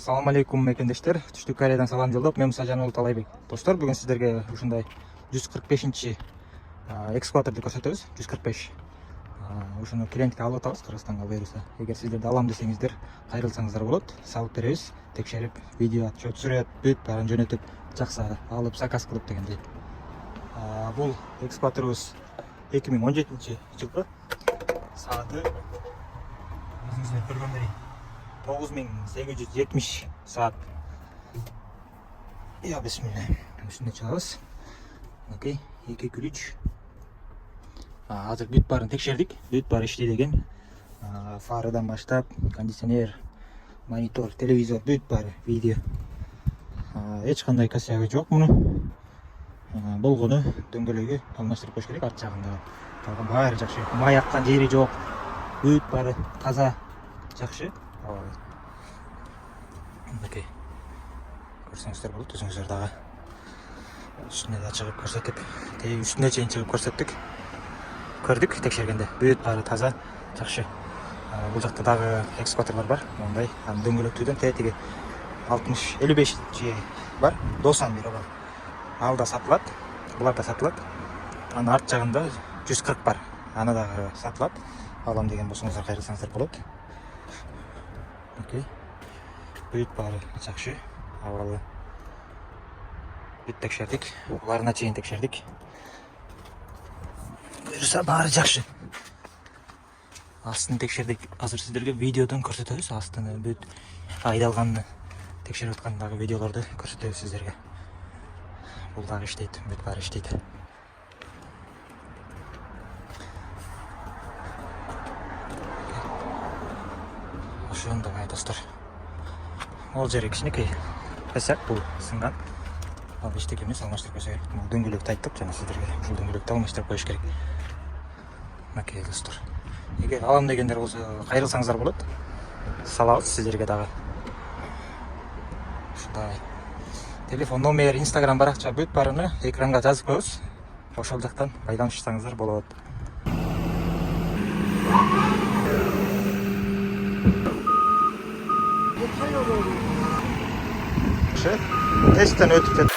Assalamu алейкум мекендештер. Түштүк Кореядан салам жолдоп, мен Муса Жаныбек Талайбек. Достор, бүгүн сиздерге ушундай 145-чи экскаваторду көрсөтөбүз. 145. Ушуну клиентке алып атабыз, Кыргызстанга буюрса. Эгер сиздерди алам десеңиздер, кайрылсаңыздар болот. Салып беребиз, текшерип, видео атып, сүрөт, бүт баарын жөнөтүп, жакса алып заказ кылып дегендей. Бул экскаваторубуз 2017-жылкы. Сааты өзүңүздөр көргөндөй 9870 saat. Ya bismillah. Üstüne çalarız. Okey. 2 3. Azıcık büt barını tekşerdik. Büt bar işleydi degen. Faradan başlap kondisyoner, monitör, televizor, büt bar, video. Hiç kanday kasiyagı yok bunu. Болгону дөңгөлөгү алмаштырып коюш керек арт жагында. Калган баары жакшы. Май аккан жери жок. Büt бары таза. Жакшы. Окей. Көрсөңүздөр болот, өзүңүздөр дагы үстүнө да чыгып көрсөтүп, үстүнө чейин чыгып көрсөттүк. Көрдүк текшергенде. Бүт баары таза, жакшы. Бул жакта дагы экскаваторлор бар. Мондай дөңгөлөктүүдөн тетиги 60-55 бар. Досан бир бар. Ал да сатылат. Булар да сатылат. Анын арт жагында 140 бар. Аны дагы сатылат. Алам деген болсоңуздар кайрылсаңыздар болот. Окей. Büyük bari жақсы, авалы. Бүт текшердик, буларына чейин текшердик. Буюрса баары жақсы. Астын текшердик. Азыр сиздерге видеодон көрсөтөбүз. Астыны бүт айдалганын текшерип аткандагы видеолорду көрсөтөбүз сиздерге. Бул дагы иштейт, бүт баары иштейт. Ошондой достор. Ол жери кичинекей косяк, бул сынган. Ал эчтеке эмес, алмаштырып койсо керек. Бул дөңгөлөктү айттык жана сиздерге. Ушул дөңгөлөктү алмаштырып коюш керек. Окей, достор. Эгер алам дегендер болсо, кайрылсаңыздар болот. Салабыз сиздерге дагы. Ушундай. Телефон номер, Instagram баракча бүт баарыны экранга жазып коебуз. Ошол жактан байланышсаңыздар болот. Testten ötüp